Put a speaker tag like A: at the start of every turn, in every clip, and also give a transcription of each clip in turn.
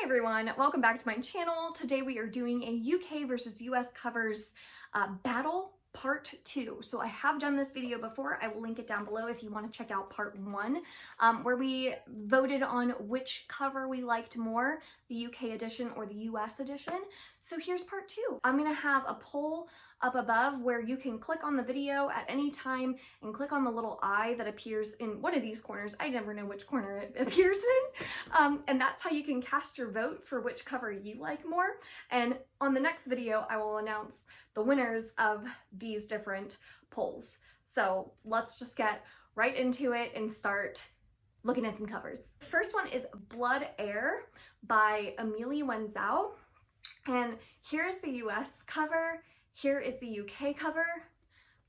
A: everyone, welcome back to my channel. Today we are doing a UK versus US covers battle part 2. So I have done this video before. I will link it down below if you want to check out part 1, where we voted on which cover we liked more, the UK edition or the US edition. So here's part 2. I'm going to have a poll up above where you can click on the video at any time and click on the little eye that appears in one of these corners. I never know which corner it appears in. And that's how you can cast your vote for which cover you like more. And on the next video, I will announce the winners of these different polls. So let's just get right into it and start looking at some covers. The first one is Blood Heir by Amelie Wenzel. And here's the US cover. Here is the UK cover.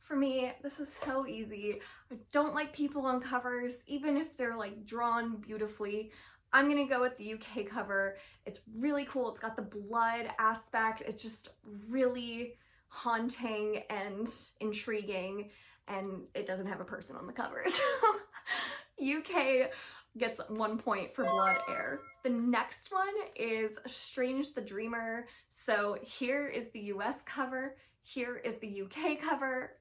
A: For me, this is so easy. I don't like people on covers, even if they're like drawn beautifully. I'm gonna go with the UK cover. It's really cool. It's got the blood aspect. It's just really haunting and intriguing, and it doesn't have a person on the cover. So UK gets 1 point for Blood Heir. The next one is Strange the Dreamer. So here is the US cover, here is the UK cover.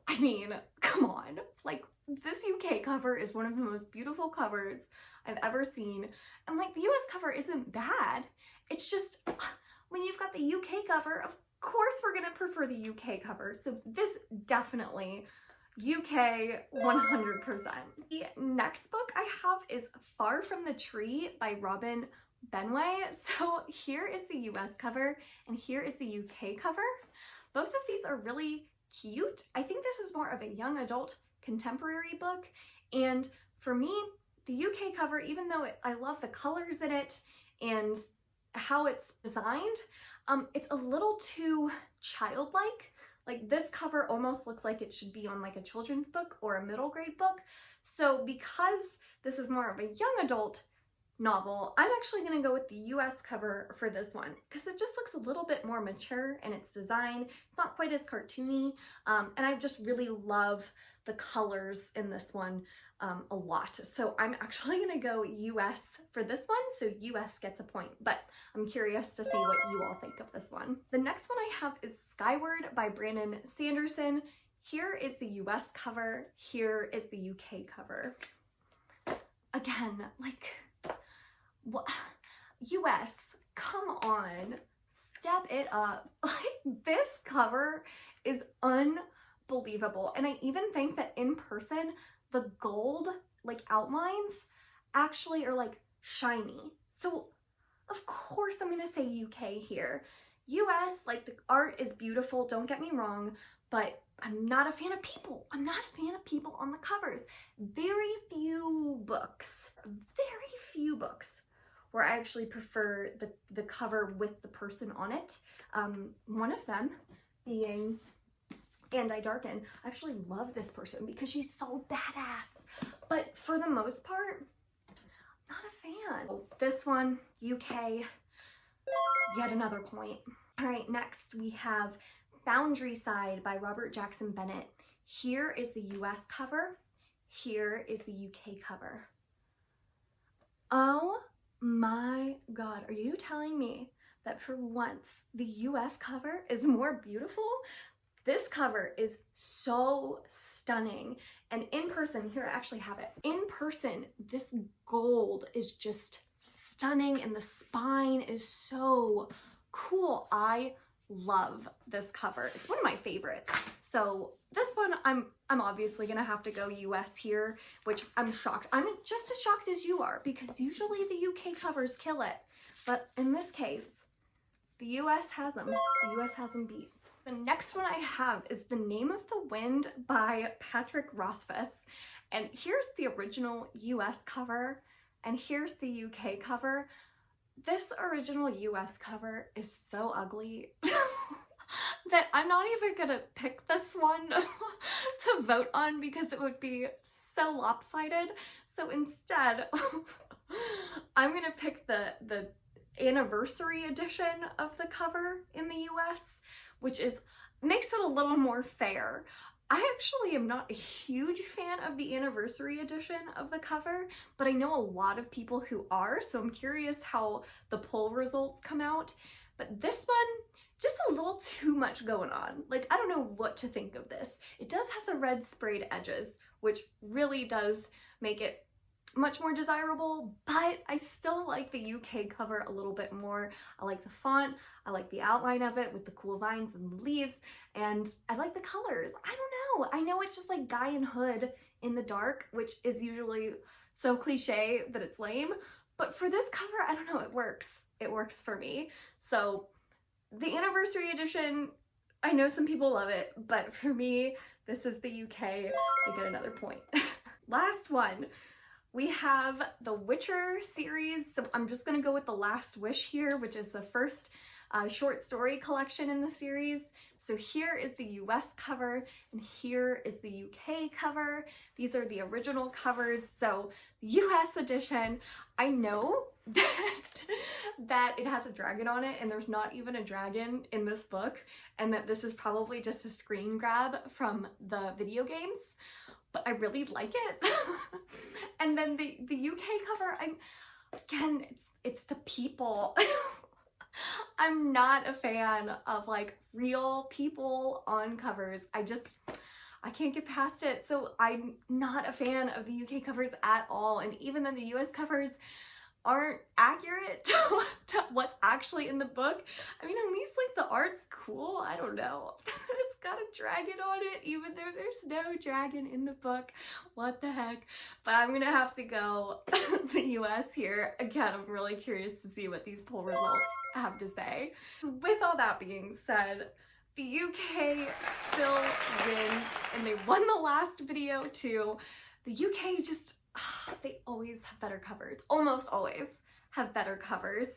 A: I mean, come on, like this UK cover is one of the most beautiful covers I've ever seen. And like the US cover isn't bad. It's just when you've got the UK cover, of course we're gonna prefer the UK cover. So this definitely UK 100%. The next book I have is Far From the Tree by Robin Benway. So here is the US cover and here is the UK cover. Both of these are really cute. I think this is more of a young adult contemporary book, and for me the UK cover, even though I love the colors in it and how it's designed, it's a little too childlike. Like this cover almost looks like it should be on like a children's book or a middle grade book. So because this is more of a young adult novel, I'm actually going to go with the US cover for this one because it just looks a little bit more mature in its design. It's not quite as cartoony, and I just really love the colors in this one a lot. So I'm actually going to go US for this one, so US gets a point, but I'm curious to see what you all think of this one. The next one I have is Skyward by Brandon Sanderson. Here is the US cover, here is the UK cover. Again, like, what? US, come on, step it up. Like, this cover is unbelievable. And I even think that in person, the gold like outlines actually are like shiny. So of course I'm gonna say UK here. US, like the art is beautiful, don't get me wrong, but I'm not a fan of people. I'm not a fan of people on the covers. Very few books where I actually prefer the cover with the person on it. One of them being And I Darken. I actually love this person because she's so badass. But for the most part, not a fan. This one, UK, yet another point. All right, next we have Boundary Side by Robert Jackson Bennett. Here is the US cover. Here is the UK cover. Oh my God, are you telling me that for once the US cover is more beautiful? This cover is so stunning, and in person, here I actually have it. In person, this gold is just stunning and the spine is so cool. I love this cover. It's one of my favorites. So this one, I'm obviously gonna have to go US here, which I'm shocked. I'm just as shocked as you are because usually the UK covers kill it. But in this case, the US has them. The US has them beat. The next one I have is The Name of the Wind by Patrick Rothfuss. And here's the original US cover, and here's the UK cover. This original US cover is so ugly that I'm not even gonna pick this one to vote on because it would be so lopsided. So instead, I'm gonna pick the anniversary edition of the cover in the US, which makes it a little more fair. I actually am not a huge fan of the anniversary edition of the cover, but I know a lot of people who are, so I'm curious how the poll results come out. But this one, just a little too much going on. Like, I don't know what to think of this. It does have the red sprayed edges, which really does make it much more desirable, but I still like the UK cover a little bit more. I like the font, I like the outline of it with the cool vines and the leaves, and I like the colors. I don't know. I know it's just like guy and hood in the dark, which is usually so cliche that it's lame, but for this cover, I don't know, it works. It works for me. So the anniversary edition, I know some people love it, but for me, this is the UK. We get another point. Last one. We have the Witcher series, so I'm just going to go with The Last Wish here, which is the first short story collection in the series. So here is the US cover, and here is the UK cover. These are the original covers. So the US edition, I know that it has a dragon on it, and there's not even a dragon in this book, and that this is probably just a screen grab from the video games, but I really like it. And then the UK cover, again, it's the people. I'm not a fan of like real people on covers. I can't get past it. So I'm not a fan of the UK covers at all. And even though the US covers aren't accurate to what's actually in the book, I mean, at least like the art's cool. I don't know. It's got a dragon on it, even though there's no dragon in the book. What the heck? But I'm gonna have to go the US here. Again, I'm really curious to see what these poll results have to say. With all that being said, the UK still wins, and they won the last video too. The UK just, they always have better covers. Almost always have better covers.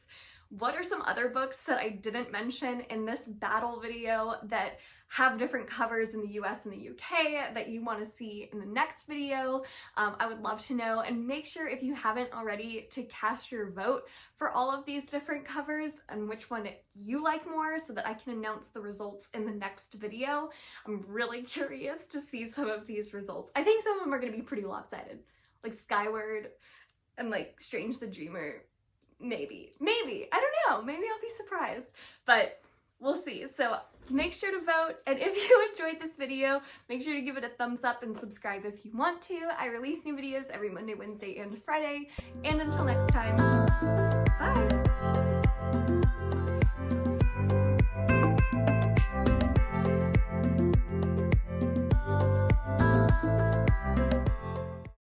A: What are some other books that I didn't mention in this battle video that have different covers in the US and the UK that you want to see in the next video? I would love to know, and make sure if you haven't already to cast your vote for all of these different covers and which one you like more so that I can announce the results in the next video. I'm really curious to see some of these results. I think some of them are going to be pretty lopsided, like Skyward and like Strange the Dreamer. Maybe, I don't know, maybe I'll be surprised, but we'll see. So make sure to vote, and if you enjoyed this video, make sure to give it a thumbs up and subscribe if you want to. I release new videos every Monday, Wednesday, and Friday, and until next time, bye!